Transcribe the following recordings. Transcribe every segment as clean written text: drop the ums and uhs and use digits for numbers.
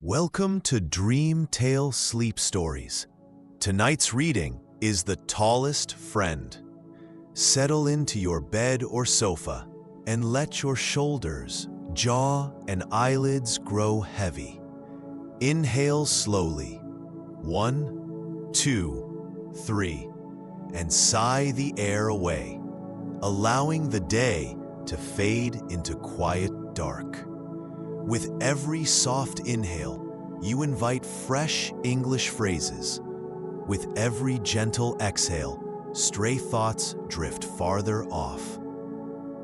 Welcome to Dream Tale Sleep Stories. Tonight's reading is The Tallest Friend. Settle into your bed or sofa and let your shoulders, jaw, and eyelids grow heavy. Inhale slowly. 1, 2, 3, and sigh the air away, allowing the day to fade into quiet dark. With every soft inhale, you invite fresh English phrases. With every gentle exhale, stray thoughts drift farther off.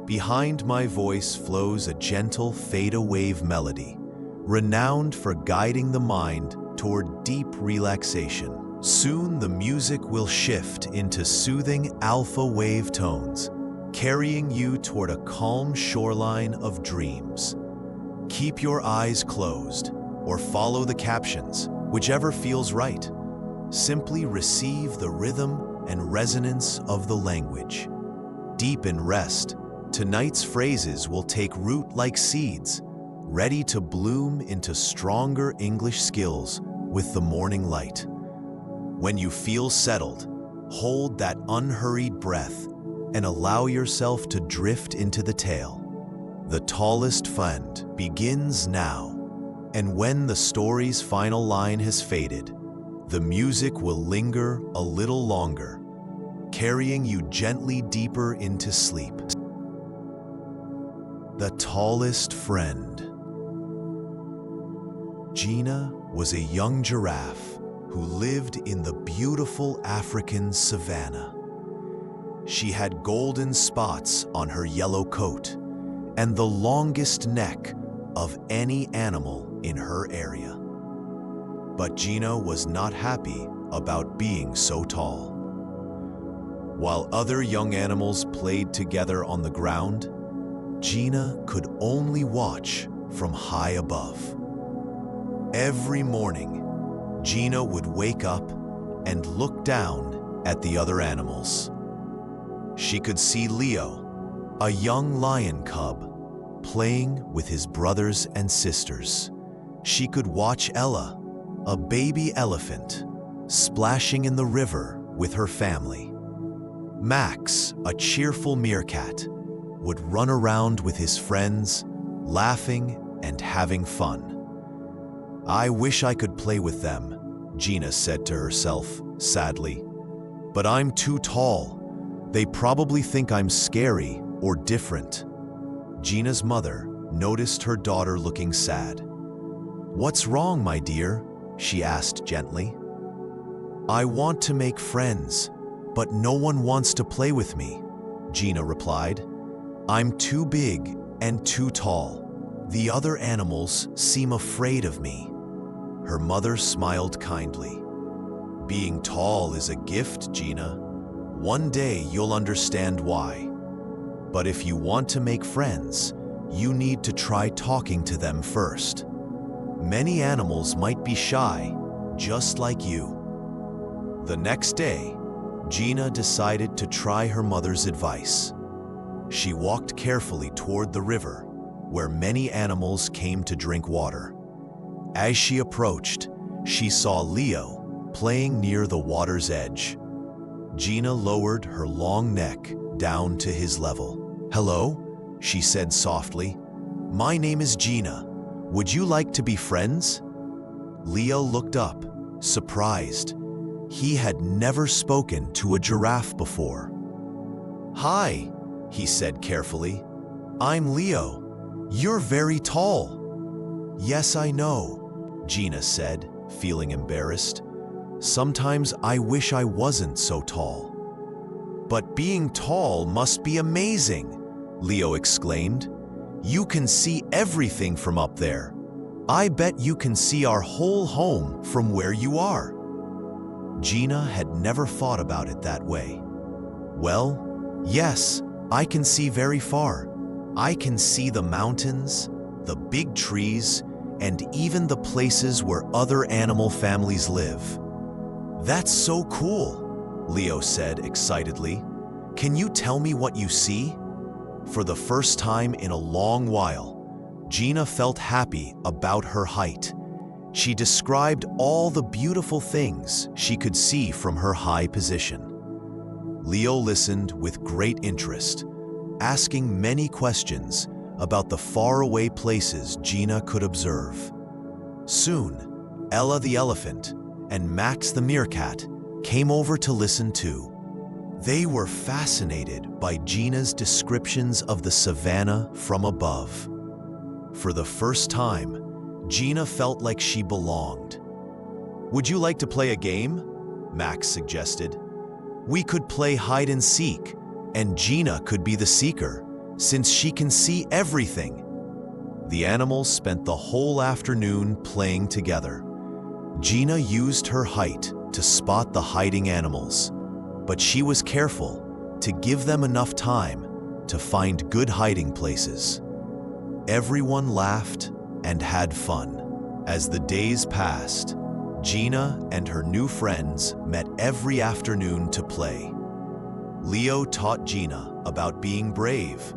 Behind my voice flows a gentle fade-a-wave melody, renowned for guiding the mind toward deep relaxation. Soon the music will shift into soothing alpha wave tones, carrying you toward a calm shoreline of dreams. Keep your eyes closed or follow the captions, whichever feels right. Simply receive the rhythm and resonance of the language. Deep in rest, tonight's phrases will take root like seeds, ready to bloom into stronger English skills with the morning light. When you feel settled, hold that unhurried breath and allow yourself to drift into the tale. The Tallest Friend begins now, and when the story's final line has faded, the music will linger a little longer, carrying you gently deeper into sleep. The Tallest Friend. Gina was a young giraffe who lived in the beautiful African savanna. She had golden spots on her yellow coat and the longest neck of any animal in her area. But Gina was not happy about being so tall. While other young animals played together on the ground, Gina could only watch from high above. Every morning, Gina would wake up and look down at the other animals. She could see Leo, a young lion cub, playing with his brothers and sisters. She could watch Ella, a baby elephant, splashing in the river with her family. Max, a cheerful meerkat, would run around with his friends, laughing and having fun. "I wish I could play with them," Gina said to herself, sadly. "But I'm too tall. They probably think I'm scary or different." Gina's mother noticed her daughter looking sad. "What's wrong, my dear?" she asked gently. "I want to make friends, but no one wants to play with me," Gina replied. "I'm too big and too tall. The other animals seem afraid of me." Her mother smiled kindly. "Being tall is a gift, Gina. One day you'll understand why. But if you want to make friends, you need to try talking to them first. Many animals might be shy, just like you." The next day, Gina decided to try her mother's advice. She walked carefully toward the river, where many animals came to drink water. As she approached, she saw Leo playing near the water's edge. Gina lowered her long neck down to his level. "Hello," she said softly. "My name is Gina. Would you like to be friends?" Leo looked up, surprised. He had never spoken to a giraffe before. "Hi," he said carefully. "I'm Leo. You're very tall." "Yes, I know," Gina said, feeling embarrassed. "Sometimes I wish I wasn't so tall." "But being tall must be amazing," Leo exclaimed. "You can see everything from up there. I bet you can see our whole home from where you are." Gina had never thought about it that way. "Well, yes, I can see very far. I can see the mountains, the big trees, and even the places where other animal families live." "That's so cool," Leo said excitedly. "Can you tell me what you see?" For the first time in a long while, Gina felt happy about her height, She described all the beautiful things she could see from her high position. Leo listened with great interest, asking many questions about the faraway places Gina could observe. Soon, Ella the elephant and Max the meerkat came over to listen too. They were fascinated by Gina's descriptions of the savannah from above. For the first time, Gina felt like she belonged. "Would you like to play a game?" Max suggested. "We could play hide and seek, and Gina could be the seeker, since she can see everything." The animals spent the whole afternoon playing together. Gina used her height to spot the hiding animals, but she was careful to give them enough time to find good hiding places. Everyone laughed and had fun. As the days passed, Gina and her new friends met every afternoon to play. Leo taught Gina about being brave.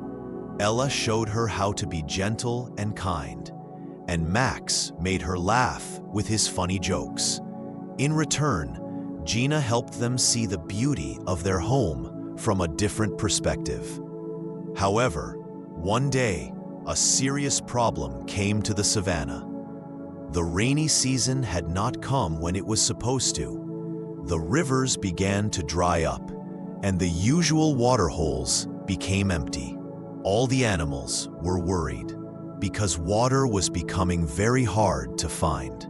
Ella showed her how to be gentle and kind, and Max made her laugh with his funny jokes. In return, Gina helped them see the beauty of their home from a different perspective. However, one day, a serious problem came to the savannah. The rainy season had not come when it was supposed to. The rivers began to dry up, and the usual water holes became empty. All the animals were worried because water was becoming very hard to find.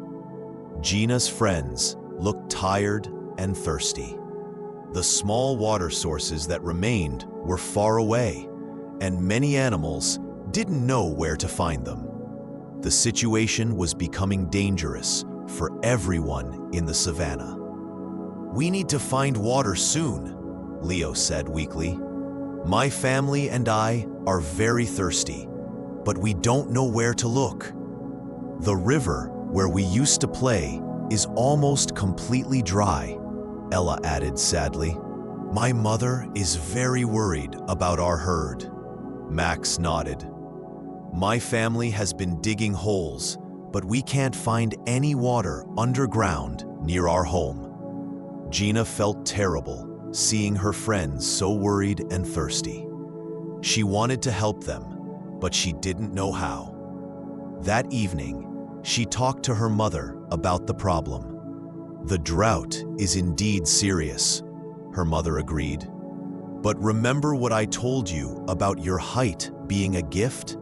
Gina's friends looked tired and thirsty. The small water sources that remained were far away, and many animals didn't know where to find them. The situation was becoming dangerous for everyone in the savannah. "We need to find water soon," Leo said weakly. "My family and I are very thirsty, but we don't know where to look. The river where we used to play is almost completely dry," Ella added sadly. "My mother is very worried about our herd." Max nodded. "My family has been digging holes, but we can't find any water underground near our home." Gina felt terrible seeing her friends so worried and thirsty. She wanted to help them, but she didn't know how. That evening, she talked to her mother about the problem. "The drought is indeed serious," her mother agreed. "But remember what I told you about your height being a gift?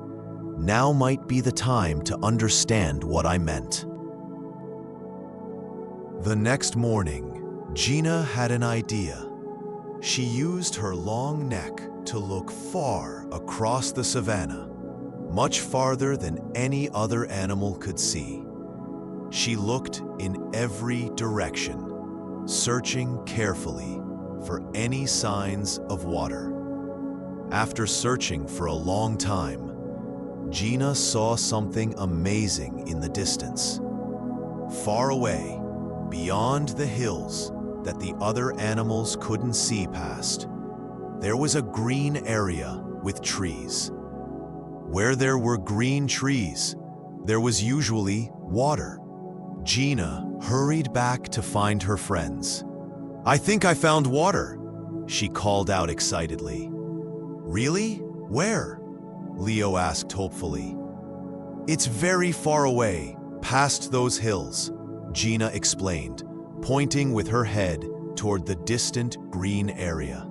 Now might be the time to understand what I meant." The next morning, Gina had an idea. She used her long neck to look far across the savannah, much farther than any other animal could see. She looked in every direction, searching carefully for any signs of water. After searching for a long time, Gina saw something amazing in the distance. Far away, beyond the hills that the other animals couldn't see past, there was a green area with trees. Where there were green trees, there was usually water. Gina hurried back to find her friends. "I think I found water," she called out excitedly. "Really? Where?" Leo asked hopefully. "It's very far away, past those hills," Gina explained, pointing with her head toward the distant green area.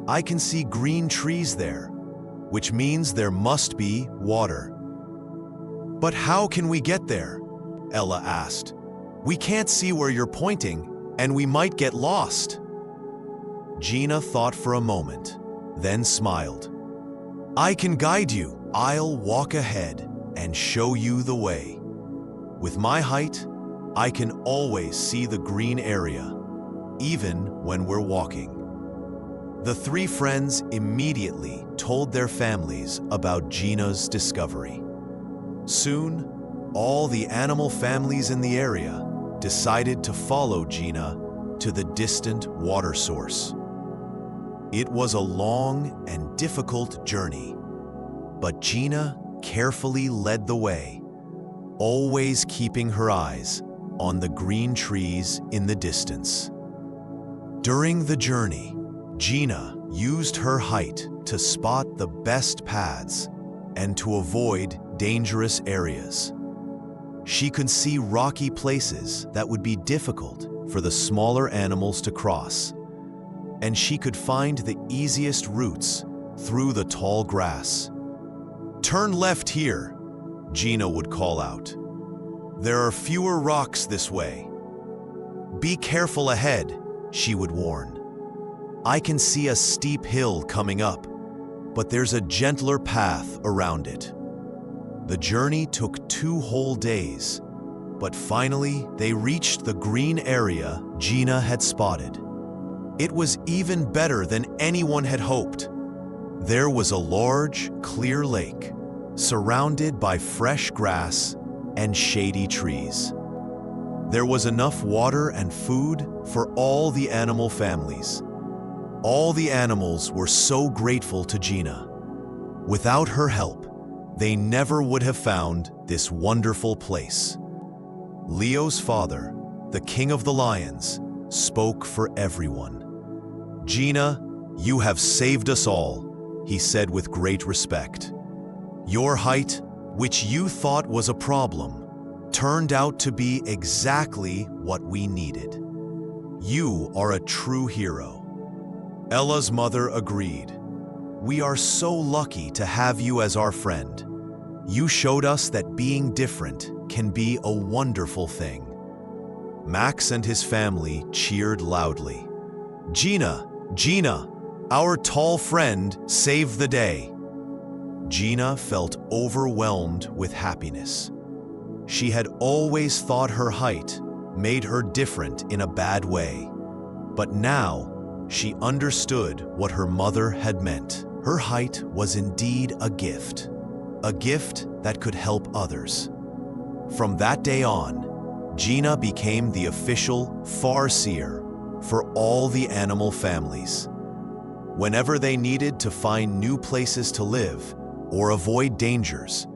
"I can see green trees there, which means there must be water." "But how can we get there?" Ella asked. "We can't see where you're pointing, and we might get lost." Gina thought for a moment, then smiled. "I can guide you. I'll walk ahead and show you the way. With my height, I can always see the green area, even when we're walking." The three friends immediately told their families about Gina's discovery. Soon, all the animal families in the area decided to follow Gina to the distant water source. It was a long and difficult journey, but Gina carefully led the way, always keeping her eyes on the green trees in the distance. During the journey, Gina used her height to spot the best paths and to avoid dangerous areas. She could see rocky places that would be difficult for the smaller animals to cross, and she could find the easiest routes through the tall grass. "Turn left here," Gina would call out. "There are fewer rocks this way." "Be careful ahead," she would warn. "I can see a steep hill coming up, but there's a gentler path around it." The journey took 2 whole days, but finally they reached the green area Gina had spotted. It was even better than anyone had hoped. There was a large, clear lake, surrounded by fresh grass and shady trees. There was enough water and food for all the animal families. All the animals were so grateful to Gina. Without her help, they never would have found this wonderful place. Leo's father, the king of the lions, spoke for everyone. "Gina, you have saved us all," he said with great respect. "Your height, which you thought was a problem, turned out to be exactly what we needed. You are a true hero." Ella's mother agreed. "We are so lucky to have you as our friend. You showed us that being different can be a wonderful thing." Max and his family cheered loudly. "Gina, Gina, our tall friend saved the day." Gina felt overwhelmed with happiness. She had always thought her height made her different in a bad way, but now she understood what her mother had meant. Her height was indeed a gift that could help others. From that day on, Gina became the official farseer for all the animal families. Whenever they needed to find new places to live or avoid dangers,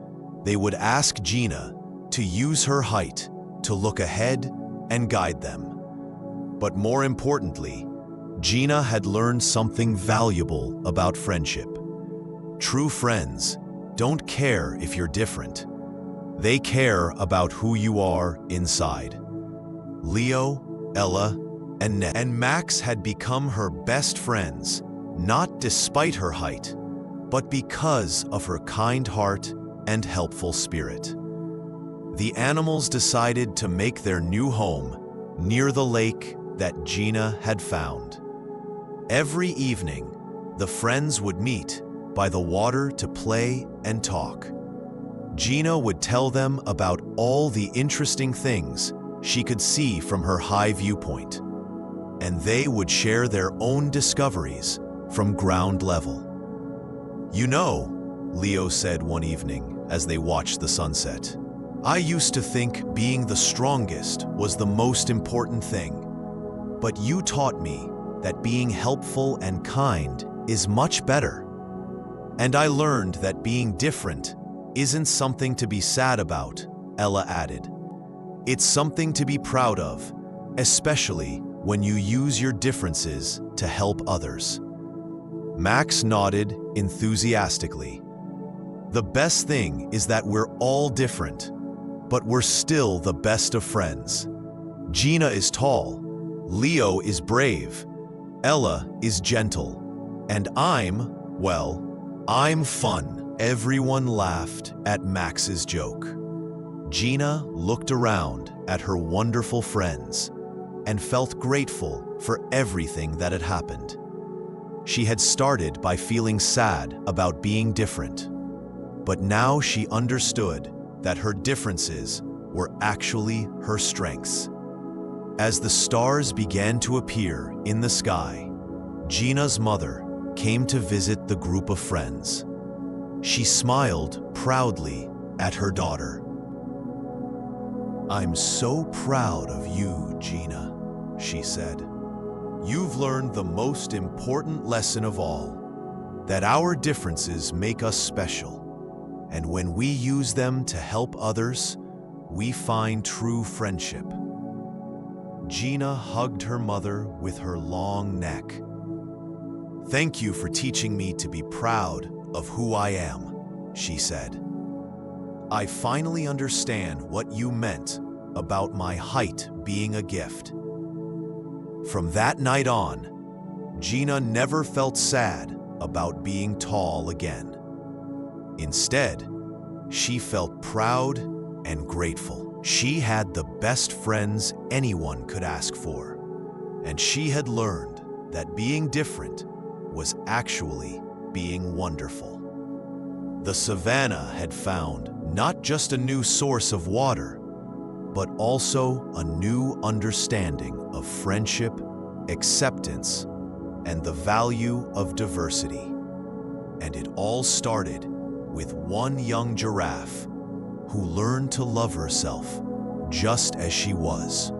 they would ask Gina to use her height to look ahead and guide them. But more importantly, Gina had learned something valuable about friendship. True friends don't care if you're different. They care about who you are inside. Leo, Ella, and Max had become her best friends, not despite her height, but because of her kind heart and helpful spirit. The animals decided to make their new home near the lake that Gina had found. Every evening, the friends would meet by the water to play and talk. Gina would tell them about all the interesting things she could see from her high viewpoint, and they would share their own discoveries from ground level. "You know," Leo said one evening as they watched the sunset, "I used to think being the strongest was the most important thing, but you taught me that being helpful and kind is much better. And I learned that being different isn't something to be sad about," Ella added. "It's something to be proud of, especially when you use your differences to help others." Max nodded enthusiastically. "The best thing is that we're all different, but we're still the best of friends. Gina is tall, Leo is brave, Ella is gentle, and I'm fun." Everyone laughed at Max's joke. Gina looked around at her wonderful friends and felt grateful for everything that had happened. She had started by feeling sad about being different, but now she understood that her differences were actually her strengths. As the stars began to appear in the sky, Gina's mother came to visit the group of friends. She smiled proudly at her daughter. "I'm so proud of you, Gina," she said. "You've learned the most important lesson of all, that our differences make us special, and when we use them to help others, we find true friendship. Gina hugged her mother with her long neck. Thank you for teaching me to be proud of who I am, she said. I finally understand what you meant about my height being a gift. From that night on, Gina never felt sad about being tall again. Instead, she felt proud and grateful. She had the best friends anyone could ask for, and she had learned that being different was actually being wonderful. The savannah had found not just a new source of water, but also a new understanding of friendship, acceptance, and the value of diversity. And it all started with one young giraffe who learned to love herself just as she was.